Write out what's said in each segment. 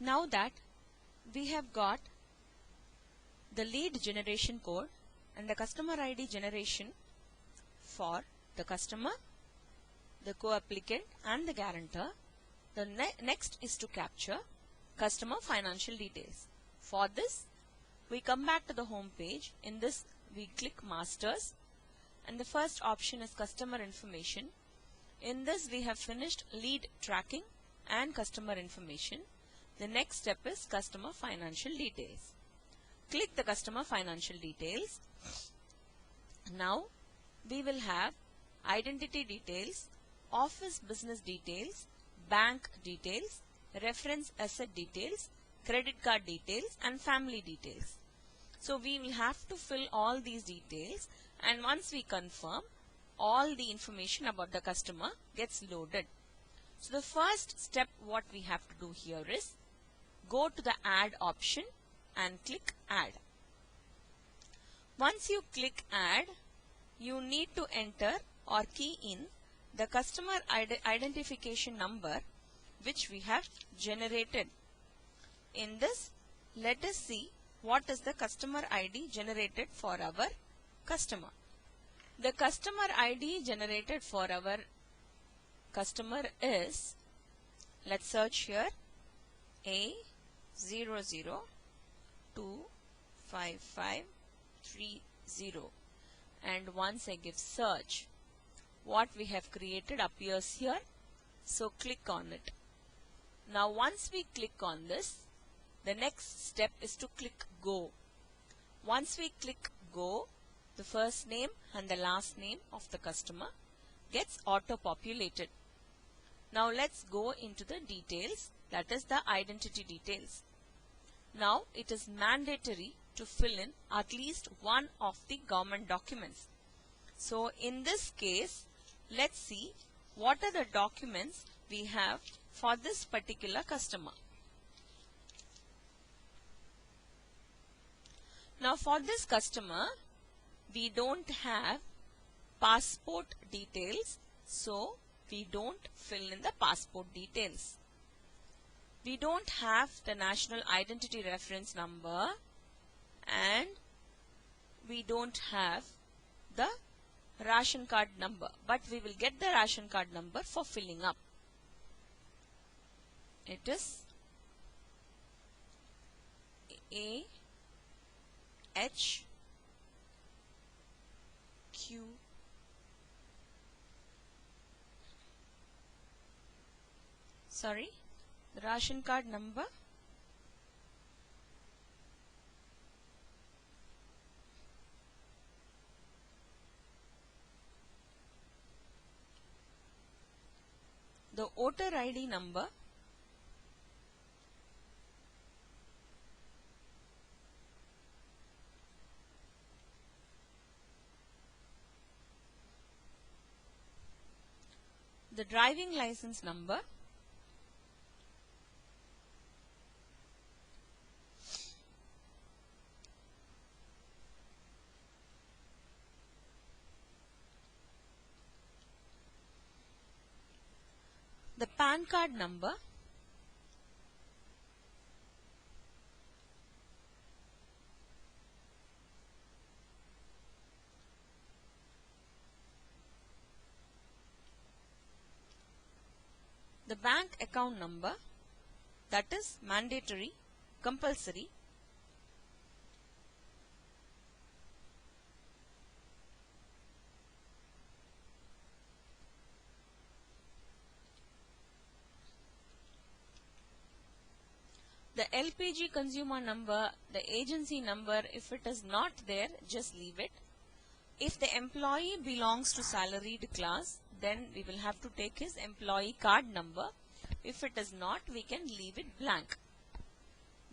Now that we have got the lead generation code and the customer ID generation for the customer, the co-applicant and the guarantor, the next is to capture customer financial details. For this, we come back to the home page. In this, we click Masters, and the first option is Customer Information. In this, we have finished lead tracking and customer information. The next step is Customer Financial Details. Click the Customer Financial Details. Now, we will have identity details, office business details, bank details, reference asset details, credit card details and family details. So we will have to fill all these details, and once we confirm, all the information about the customer gets loaded. So the first step what we have to do here is go to the add option and click add. Once you click add, you need to enter or key in the customer identification number which we have generated. In this, let us see what is the customer ID generated for our customer. The customer ID generated for our customer is, let's search here, A00255330, and once I give search, what we have created appears here. So click on it. Now once we click on this, the next step is to click go. Once we click go, the first name and the last name of the customer gets auto populated. Now let's go into the details, that is the identity details. Now it is mandatory to fill in at least one of the government documents. So in this case, let's see what are the documents we have for this particular customer. Now for this customer, we don't have passport details, so we don't fill in the passport details. We don't have the national identity reference number, and we don't have the ration card number, but we will get the ration card number for filling up. It is the ration card number the voter ID number, the driving license number, the PAN card number, the bank account number, that is mandatory, compulsory, the LPG consumer number, the agency number. If it is not there, just leave it. If the employee belongs to salaried class, then we will have to take his employee card number. If it is not, we can leave it blank.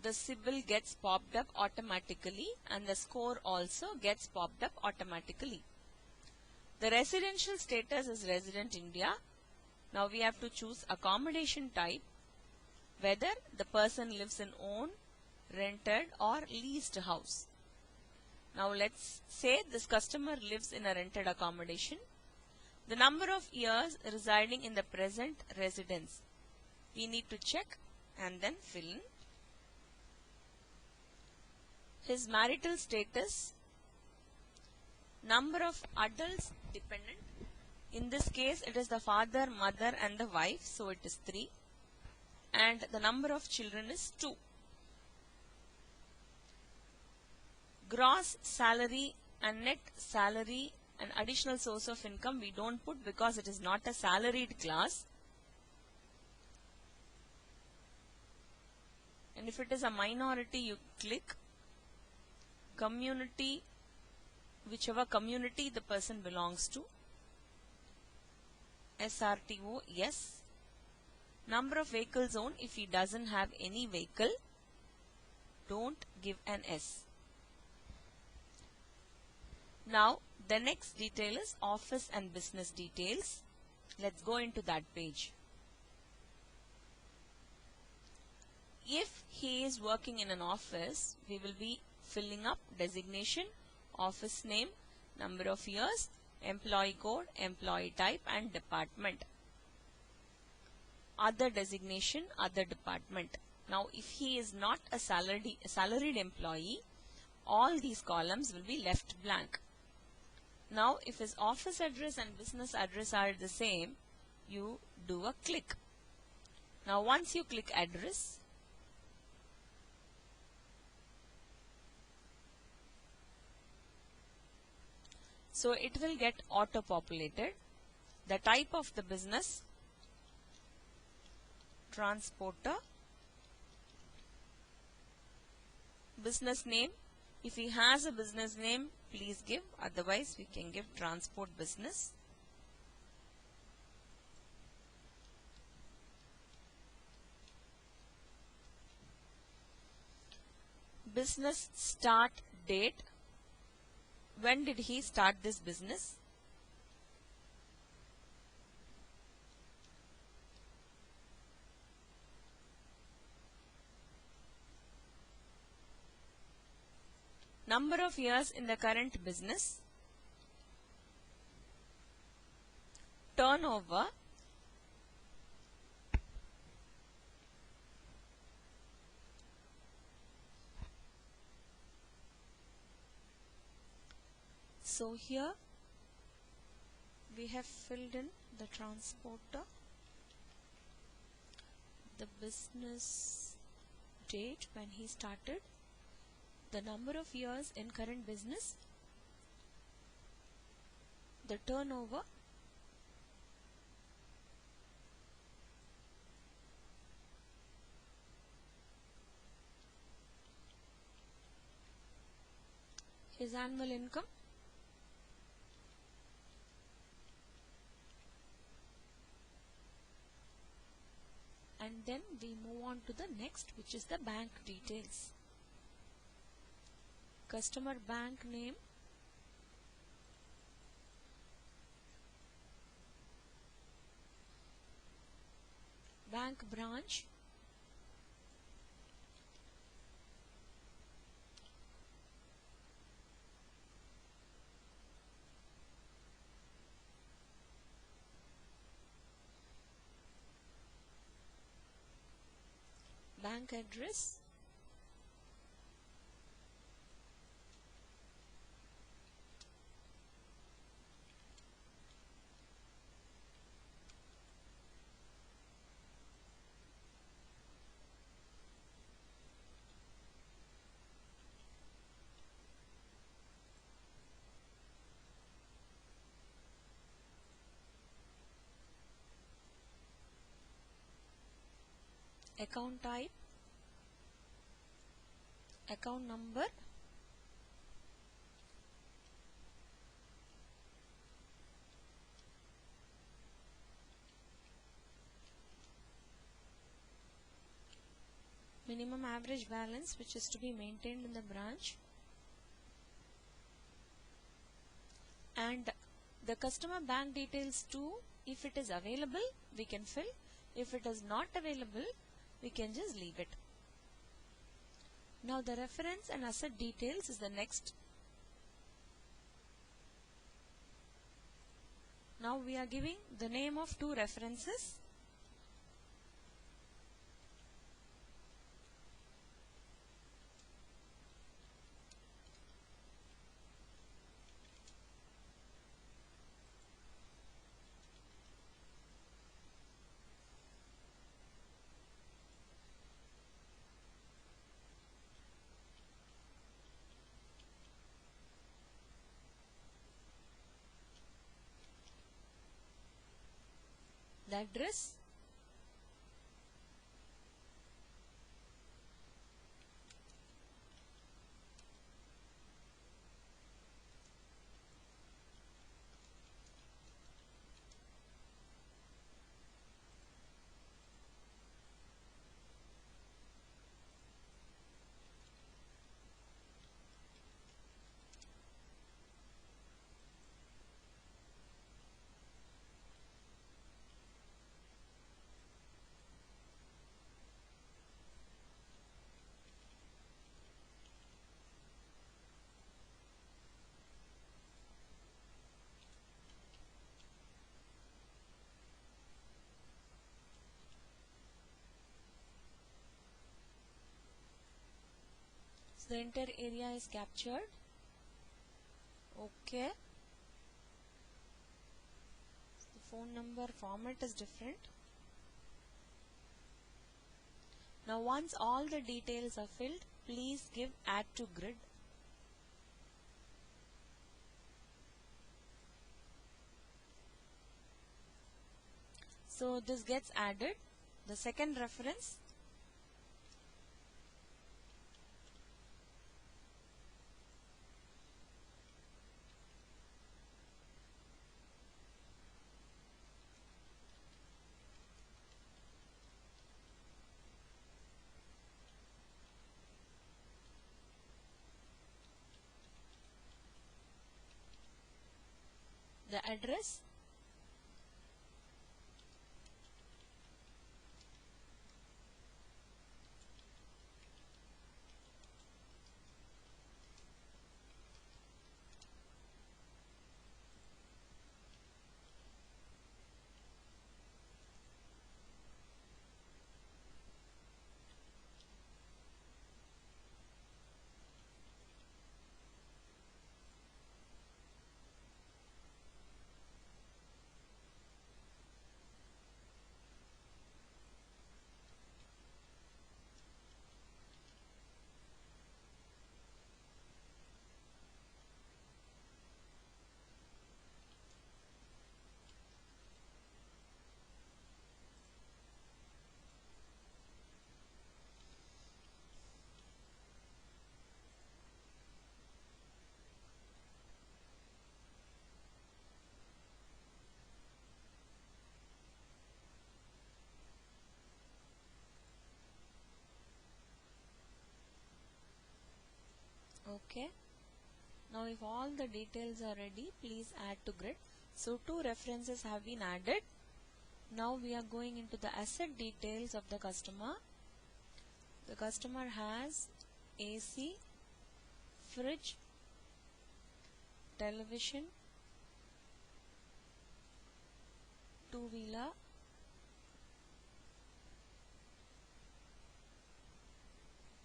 The CIBIL gets popped up automatically, and the score also gets popped up automatically. The residential status is resident India. Now we have to choose accommodation type, whether the person lives in own, rented or leased house. Now let's say this customer lives in a rented accommodation. The number of years residing in the present residence, we need to check and then fill in his marital status, number of adults dependent. In this case, it is the father, mother and the wife, so it is 3. And the number of children is 2. Gross salary and net salary and additional source of income we don't put because it is not a salaried class. And if it is a minority, you click community, whichever community the person belongs to. SRTO, yes. Number of vehicles owned, if he doesn't have any vehicle, don't give an S. Now, the next detail is office and business details. Let's go into that page. If he is working in an office, we will be filling up designation, office name, number of years, employee code, employee type and department. Other designation, other department. Now, if he is not a salaried employee, all these columns will be left blank. Now, if his office address and business address are the same, you do a click. Now, once you click address, so it will get auto-populated. The type of the business, transporter. Business name, if he has a business name, please give, otherwise we can give transport business. Business start date, when did he start this business? Number of years in the current business, turnover, so here we have filled in the transporter, the business date when he started, the number of years in current business, the turnover, his annual income, and then we move on to the next, which is the bank details. Customer bank name, bank branch, bank address, account type, account number, minimum average balance which is to be maintained in the branch, and the customer bank details too, if it is available we can fill, if it is not available we can just leave it. Now the reference and asset details is the next. Now we are giving the name of 2 references. the address, so the entire area is captured. Okay. So the phone number format is different. Now once all the details are filled, please give add to grid. So this gets added. The second reference, the address, okay. Now if all the details are ready, please add to grid. So two references have been added. Now we are going into the asset details of the customer. The customer has AC, fridge, television, two-wheeler,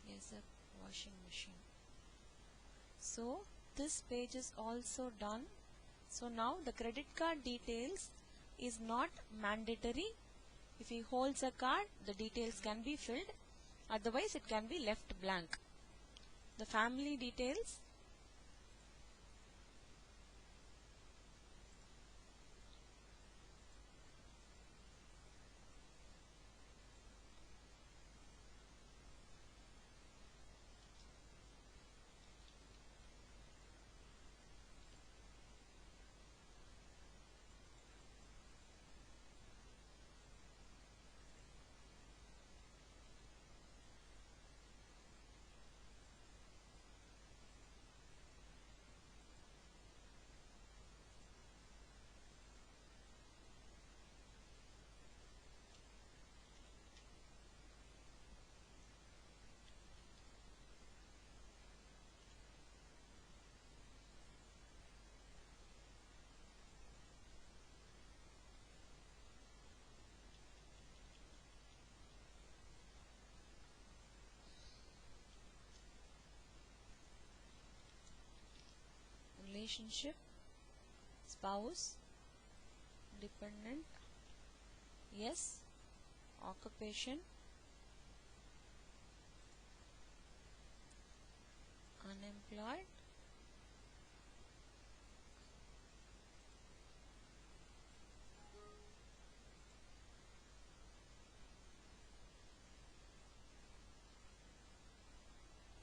yes, a washing machine. So this page is also done. So now the credit card details is not mandatory. If he holds a card, the details can be filled. Otherwise it can be left blank. The family details, relationship, spouse, dependent, yes, occupation, unemployed,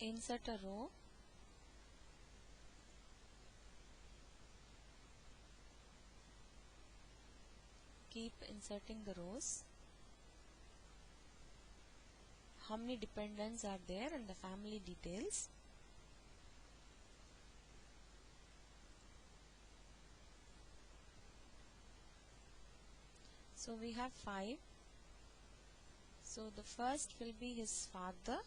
insert a row, keep inserting the rows. How many dependents are there and the family details. So we have 5. So the first will be his father.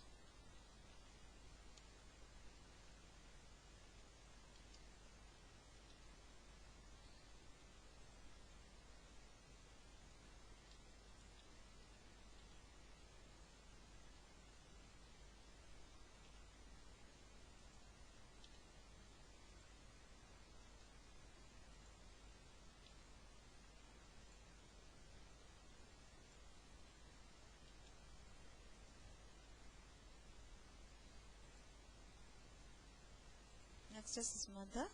Next is his mother.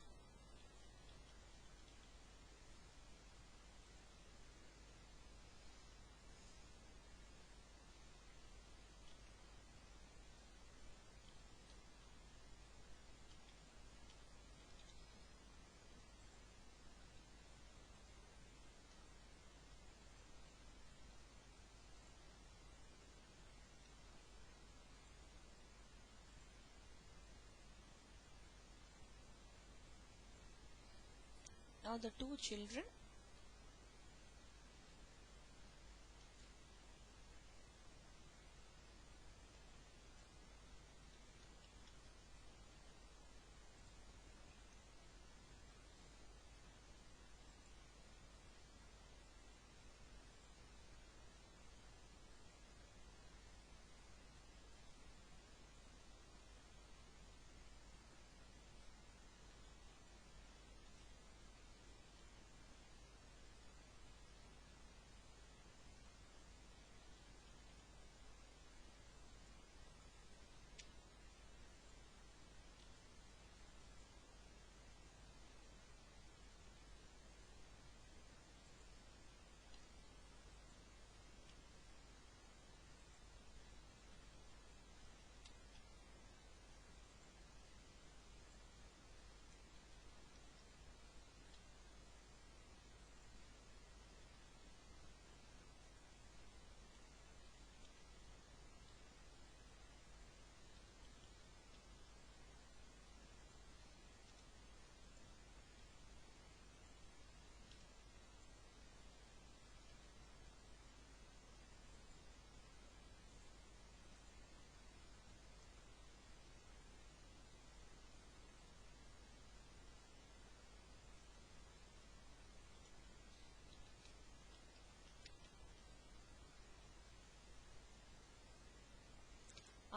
Now the 2 children.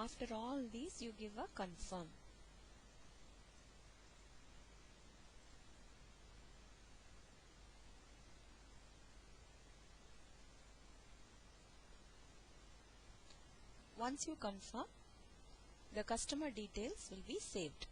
After all these, you give a confirm. Once you confirm, the customer details will be saved.